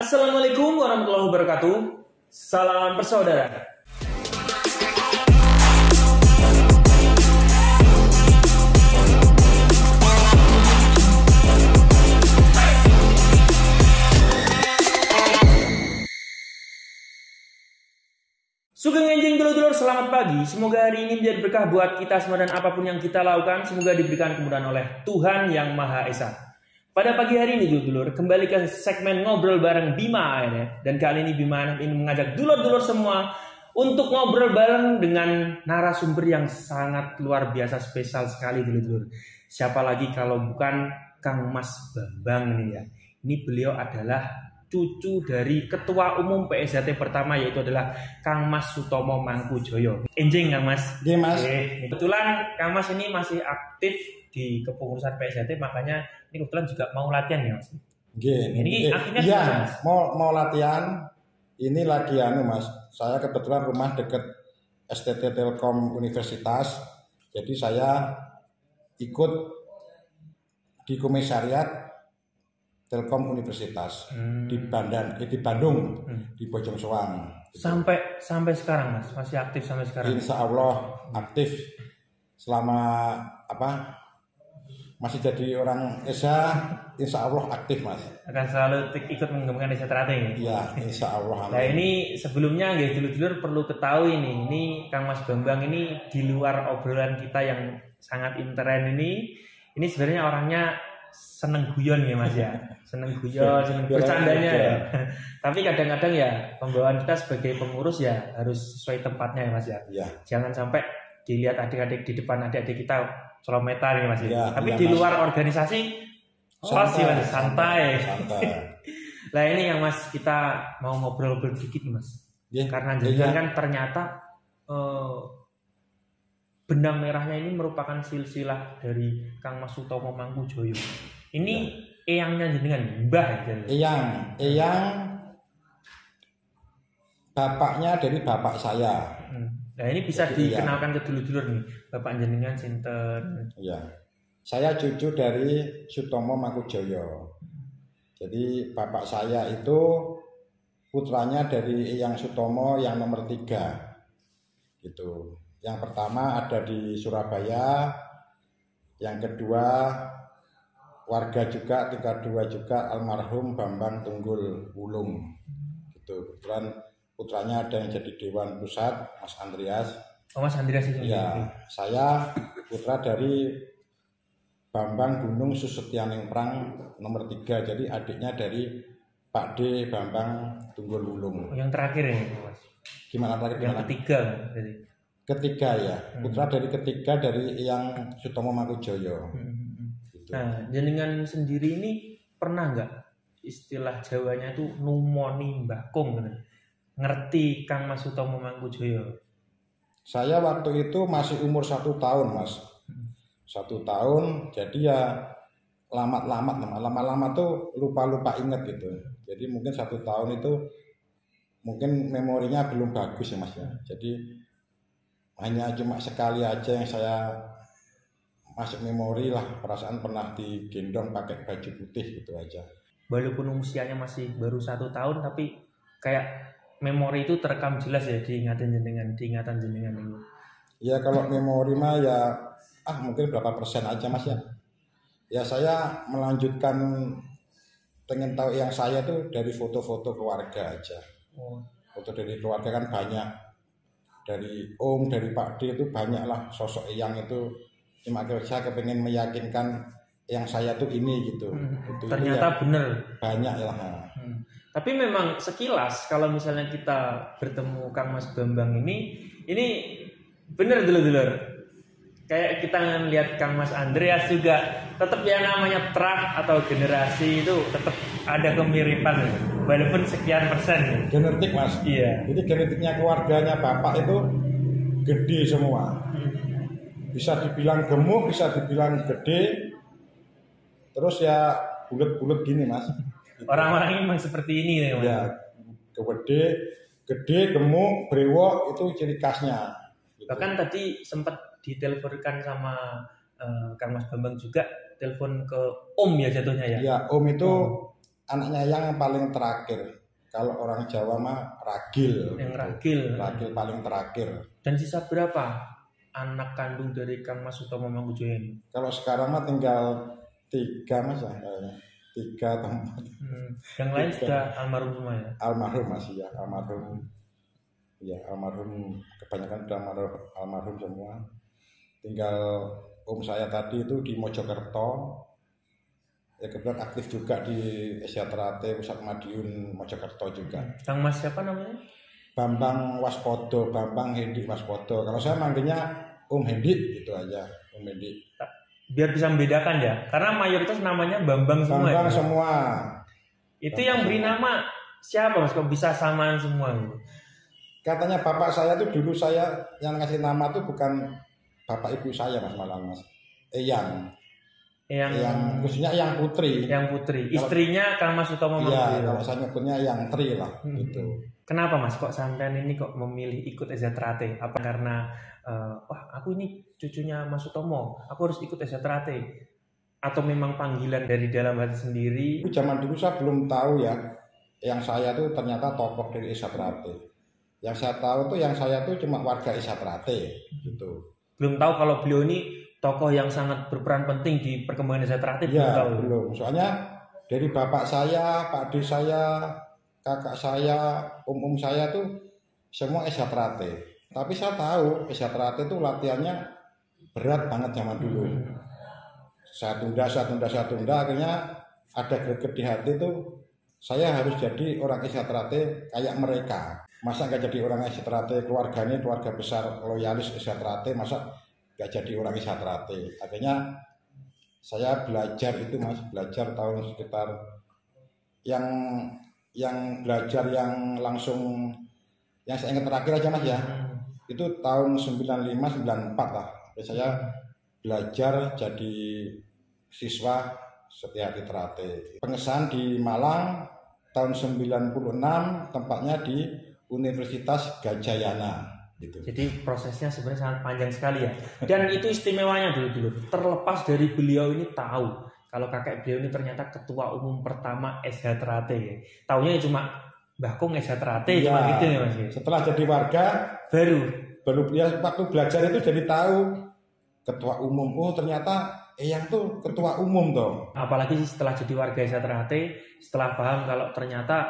Assalamualaikum warahmatullahi wabarakatuh. Salam bersaudara. Sugeng enjing dulur-dulur, selamat pagi. Semoga hari ini menjadi berkah buat kita semua dan apapun yang kita lakukan, semoga diberikan kemudahan oleh Tuhan Yang Maha Esa. Pada pagi hari ini dulur-dulur, kembali ke segmen ngobrol bareng Bima ANF. Dan kali ini Bima ANF ini mengajak dulur-dulur semua untuk ngobrol bareng dengan narasumber yang sangat luar biasa, spesial sekali dulur-dulur. Siapa lagi kalau bukan Kang Mas Bambang ini ya. Ini beliau adalah cucu dari Ketua Umum PSHT pertama, yaitu adalah Kang Mas Sutomo Mangkujoyo. Enjing Kang Mas. Iya Mas. Kebetulan Kang Mas ini masih aktif di kepengurusan PSHT, makanya ini kebetulan juga mau latihan ya Mas. Ini akhirnya iya, Mas? mau latihan. Ini lagi Mas. Saya kebetulan rumah dekat STT Telkom Universitas. Jadi saya ikut di komisariat Telkom Universitas di Bandung, di Bojong Soang. Sampai sekarang Mas, masih aktif sampai sekarang. Insya Allah aktif selama masih jadi orang ESA, insya Allah aktif Mas. Akan selalu ikut mengembangkan desa Terating. Iya, insya Allah. Nah ini sebelumnya ya dulur-dulur perlu ketahui nih, ini Kang Mas Bambang ini di luar obrolan kita yang sangat intern ini sebenarnya orangnya seneng guyon ya Mas ya, seneng guyon, seneng bercandanya ya. Tapi kadang-kadang ya pembawaan kita sebagai pengurus ya harus sesuai tempatnya ya Mas ya. Ya. Jangan sampai dilihat adik-adik di depan adik-adik kita colometan ya Mas ya. Tapi di luar organisasi santai. Nah ini yang Mas kita mau ngobrol-ngobrol dikit nih Mas. Karena jenengan kan ternyata benang merahnya ini merupakan silsilah dari Kang Mas Sutomo Mangkujoyo. Ini eyangnya jenengan, Mbah. Eyang bapaknya dari bapak saya. Nah ini bisa dikenalkan ke dulur-dulur nih, bapak jenengan sinten? Iya. Saya cucu dari Sutomo Mangkujoyo. Jadi bapak saya itu putranya dari Eyang Sutomo yang nomor 3. Gitu. Yang pertama ada di Surabaya, yang kedua warga juga tingkat 2 juga almarhum Bambang Tunggul Wulung. Gitu. Kebetulan putranya ada yang jadi Dewan Pusat, Mas Andreas. Oh Mas Andreas itu. Ya, saya putra dari Bambang Gunung Susetyaningprang nomor 3. Jadi adiknya dari Pak D Bambang Tunggul Wulung. Yang terakhir ya Mas. Gimana terakhir? Yang ketiga jadi. Ketiga ya, putra dari ketiga dari yang Sutomo Mangkujoyo. Gitu. Nah, jenengan sendiri ini pernah nggak istilah Jawanya itu numoni mbakung, ngerti Kang Mas Sutomo Mangkujoyo? Saya waktu itu masih umur 1 tahun Mas, 1 tahun. Jadi ya lama-lama tuh lupa inget gitu. Jadi mungkin 1 tahun itu mungkin memorinya belum bagus ya Mas ya. Jadi hanya cuma sekali aja yang saya masuk memori lah, perasaan pernah digendong pakai baju putih gitu aja. Walaupun usianya masih baru 1 tahun, tapi kayak memori itu terekam jelas ya di ingatan jenengan ini. Ya kalau memori mah ya mungkin berapa persen aja Mas ya. Ya saya melanjutkan pengen tahu yang saya tuh dari foto-foto keluarga aja. Foto dari keluarga kan banyak. Dari Om, dari Pak D itu banyak lah sosok yang itu. Cuma saya kepengen meyakinkan yang saya tuh ini gitu. Ternyata bener. Banyak lah. Tapi memang sekilas kalau misalnya kita bertemu Kang Mas Bambang ini bener dulur-dulur. Kayak kita lihat Kang Mas Andreas juga tetap yang namanya trah atau generasi itu tetap ada kemiripan walaupun sekian persen. Genetik Mas. Iya. Jadi genetiknya keluarganya bapak itu gede semua. Bisa dibilang gemuk, bisa dibilang gede. Terus ya bulat-bulat gini Mas. Orang-orang ini memang seperti ini ya Mas. Ya, gede, gemuk, brewok itu ciri khasnya. Gitu. Bahkan tadi sempat diteleponkan sama Kang Mas Bambang juga, telepon ke Om ya jatuhnya ya. Ya, Om itu anaknya yang paling terakhir. Kalau orang Jawa mah ragil. Yang ragil. Ragil paling terakhir. Dan sisa berapa anak kandung dari Kang Mas Sutomo Mangkujoyo ini? Kalau sekarang mah tinggal 3 Mas ya, kayaknya. 3 tempat. Yang lain sudah almarhum semua ya? Almarhum masih ya, almarhum. Ya, almarhum kebanyakan sudah almarhum semua. Tinggal om saya tadi itu di Mojokerto. Ya kebetulan aktif juga di Esiatrate Pusat Madiun Mojokerto juga. Kang Mas siapa namanya? Bambang Waspodo, Bambang Hendik Waspodo. Kalau saya manggilnya Om Hendik itu aja, Om Hendik. Biar bisa membedakan ya, karena mayoritas namanya Bambang semua. Bambang ya? semua. Itu Bambang yang beri semua. nama siapa Mas? Kok bisa samaan semua gitu? Katanya bapak saya tuh dulu saya yang ngasih nama tuh bukan bapak ibu saya Mas malah Mas. Yang khususnya yang putri. Yang putri. Istrinya Kang Mas Sutomo Iya, Mangkujoyo. kalau saya nyebutnya yang tri lah gitu. Kenapa Mas kok sampean ini kok memilih ikut Esiatrate? Apa karena wah aku ini cucunya Mas Sutomo, aku harus ikut Esiatrate? Atau memang panggilan dari dalam hati sendiri? Itu zaman dulu saya belum tahu ya. Yang saya tuh ternyata tokoh dari Esiatrate. Yang saya tahu tuh yang saya tuh cuma warga Esiatrate gitu. Belum tahu kalau beliau ini tokoh yang sangat berperan penting di perkembangan Esiatrate. Ya, belum tahu. belum. Soalnya dari bapak saya, Pak D saya, kakak saya, om saya tuh semua Esiatrate. Tapi saya tahu Esiatrate itu latihannya berat banget zaman dulu. Saya tunda, akhirnya ada greget di hati tuh saya harus jadi orang Esiatrate kayak mereka. Masa nggak jadi orang Esiatrate, keluarganya keluarga besar loyalis Esiatrate, masa nggak jadi orang Esiatrate. Akhirnya saya belajar itu Mas, belajar tahun sekitar yang belajar yang langsung yang saya ingat terakhir aja Mas ya. Itu tahun 95-94 lah. Saya belajar jadi siswa Esiatrate. Pengesahan di Malang tahun 96, tempatnya di Universitas Gajayana gitu. Jadi prosesnya sebenarnya sangat panjang sekali ya. Dan itu istimewanya dulu. Terlepas dari beliau ini tahu kalau kakek beliau ini ternyata ketua umum pertama Esiatrate ya. Taunya cuma Mbah Kung Esiatrate Ya, cuma gitu ya Mas. setelah jadi warga baru ya waktu belajar itu jadi tahu ketua umum. Oh ternyata Eyang tuh ketua umum toh. Apalagi setelah jadi warga Esiatrate, setelah paham kalau ternyata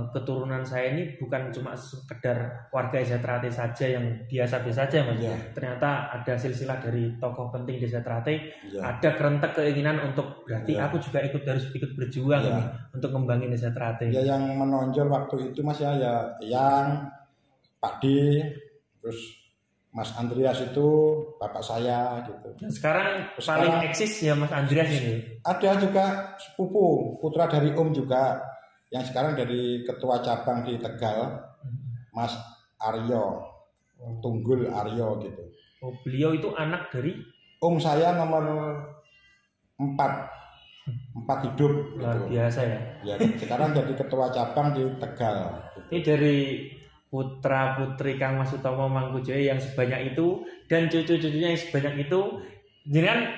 keturunan saya ini bukan cuma sekedar warga Esiatrate saja yang biasa-biasa saja Mas. Ya. Ternyata ada silsilah dari tokoh penting di Esiatrate, Ya. ada kerentek keinginan untuk berarti Ya. aku juga harus ikut berjuang Ya. nih, untuk ngembangin Esiatrate. Ya yang menonjol waktu itu Mas ya Eyang, Pak D, terus Mas Andreas itu bapak saya gitu. Dan sekarang Sekarang- paling eksis ya Mas Andreas ini. Ada juga sepupu putra dari Om juga yang sekarang jadi ketua cabang di Tegal, Mas Aryo, Tunggul Aryo gitu. Oh, beliau itu anak dari Om saya nomor 4 hidup luar gitu. biasa ya. Ya, sekarang jadi ketua cabang di Tegal. Ini dari putra putri Kang Mas Sutomo Mangkujoyo yang sebanyak itu dan cucu-cucunya yang sebanyak itu, jangan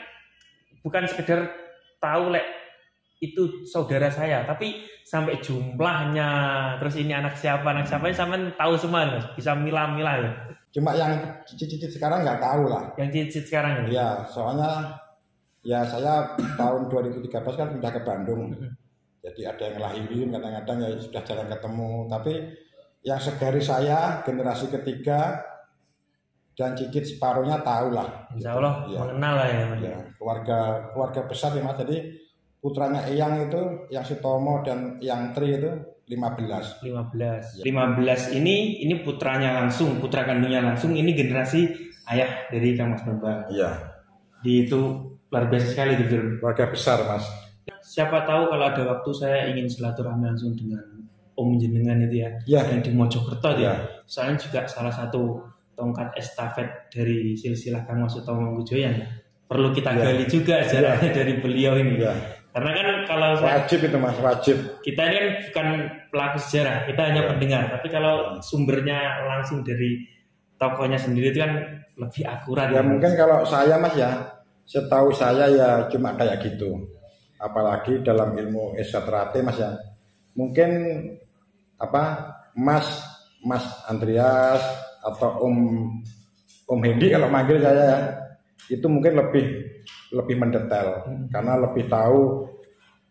bukan sekedar tahu lek itu saudara saya, tapi sampai jumlahnya, terus ini anak siapa sampai tahu semua Mas, bisa milah-milah ya. Cuma yang cicit-cicit sekarang nggak tahu lah. Yang cicit sekarang ya. Ya, soalnya ya saya tahun 2013 kan pindah ke Bandung. Jadi ada yang lahirin kadang-kadang ya sudah jarang ketemu. Tapi yang segaris saya generasi ketiga dan cicit separuhnya tahu lah. Insya Allah Ya. mengenal lah ya Mas. Ya, keluarga besar ya Mas. Jadi putranya Eyang itu yang Sutomo dan yang Tri itu 15. 15 ini putranya langsung, putra kandungnya langsung, ini generasi ayah dari Kang Mas Bambang. Iya. Itu luar biasa sekali gitu. Keluarga besar Mas. Siapa tahu kalau ada waktu saya ingin silaturahmi langsung dengan Om Jenengan itu ya, Ya. yang di Mojokerto Ya. ya. Soalnya juga salah satu tongkat estafet dari silsilah Kang Mas Sutomo Mangkujoyo yang perlu kita Ya. gali juga sejarahnya dari beliau ini. Ya. Karena kan kalau Wajib itu Mas, wajib. kita ini kan bukan pelaku sejarah, kita hanya Ya. pendengar. Tapi kalau sumbernya langsung dari tokohnya sendiri itu kan lebih akurat. Ya mungkin kalau saya Mas ya, setahu saya ya cuma kayak gitu. apalagi dalam ilmu esatrate Mas ya. Mungkin Mas Andreas atau Om Hendi kalau manggil saya ya, itu mungkin lebih mendetail karena lebih tahu.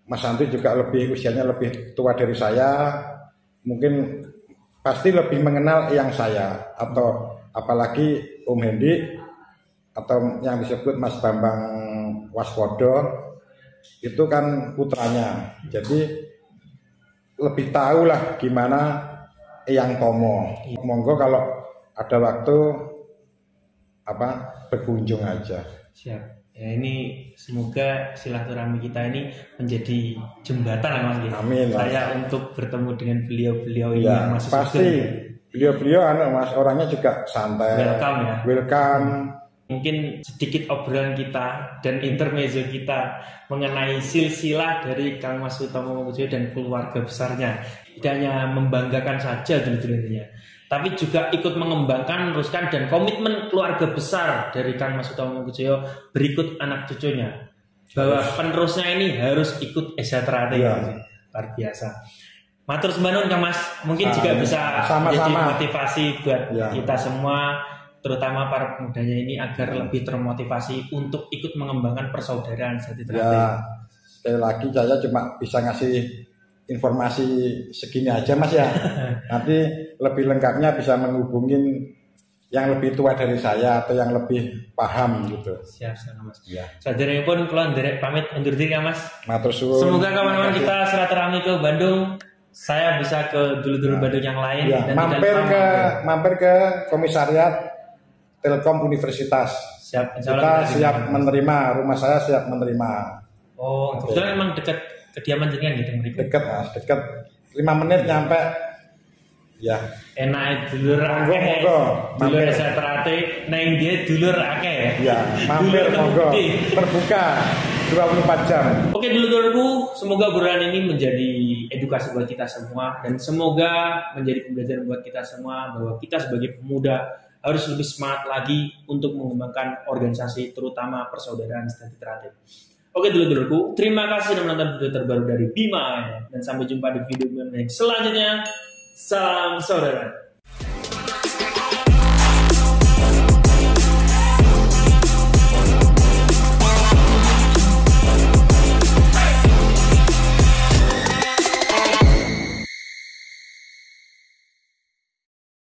Mas Andri juga usianya lebih tua dari saya, mungkin pasti lebih mengenal yang saya, atau apalagi Om Hendi atau yang disebut Mas Bambang Waspodo itu kan putranya, jadi lebih tahu lah gimana Eyang Tomo. Monggo kalau ada waktu berkunjung aja. Siap. Ya, ini semoga silaturahmi kita ini menjadi jembatan ya Mas. Amin. Saya untuk bertemu dengan beliau-beliau ini ya, yang masih pasti beliau-beliau Mas orangnya juga santai. Welcome ya. Welcome. Mungkin sedikit obrolan kita dan intermezzo kita mengenai silsilah dari Kang Mas Sutomo Mangkujoyo dan keluarga besarnya. Tidak hanya membanggakan saja dulu-dulunya, tapi juga ikut mengembangkan, meneruskan dan komitmen keluarga besar dari Kang Mas Sutomo Mangkujoyo berikut anak cucunya. Bahwa penerusnya ini harus ikut esatrate. Luar biasa. Matur sembah Kang Mas, mungkin juga bisa menjadi motivasi buat kita semua, terutama para pemudanya ini agar lebih termotivasi untuk ikut mengembangkan persaudaraan Satitrate. Ya, sekali lagi saya cuma bisa ngasih informasi segini aja Mas ya. Nanti lebih lengkapnya bisa menghubungin yang lebih tua dari saya atau yang lebih paham gitu. Siap Mas. Ya. Saderengipun kula nderek pamit undur diri Mas. Matur suwun. Semoga kawan-kawan kita silaturahmi ke Bandung. Saya bisa ke dulu-dulu Bandung yang lain ya, dan mampir ke komisariat Telkom Universitas. Siap, kita siap menerima, rumah saya siap menerima. Oh, kebetulan memang dekat kediaman jenengan gitu. Dekat Mas, dekat 5 menit nyampe. Ya. Enak dulur akeh. Dulur esatrate nang dia dulur akeh. Ya, mampir monggo. Terbuka 24 jam. Oke dulur-dulurku, semoga obrolan ini menjadi edukasi buat kita semua dan semoga menjadi pembelajaran buat kita semua bahwa kita sebagai pemuda harus lebih semangat lagi untuk mengembangkan organisasi terutama persaudaraan Satitrate. Oke dulur-dulurku, terima kasih sudah menonton video terbaru dari Bima dan sampai jumpa di video selanjutnya. Salam saudara.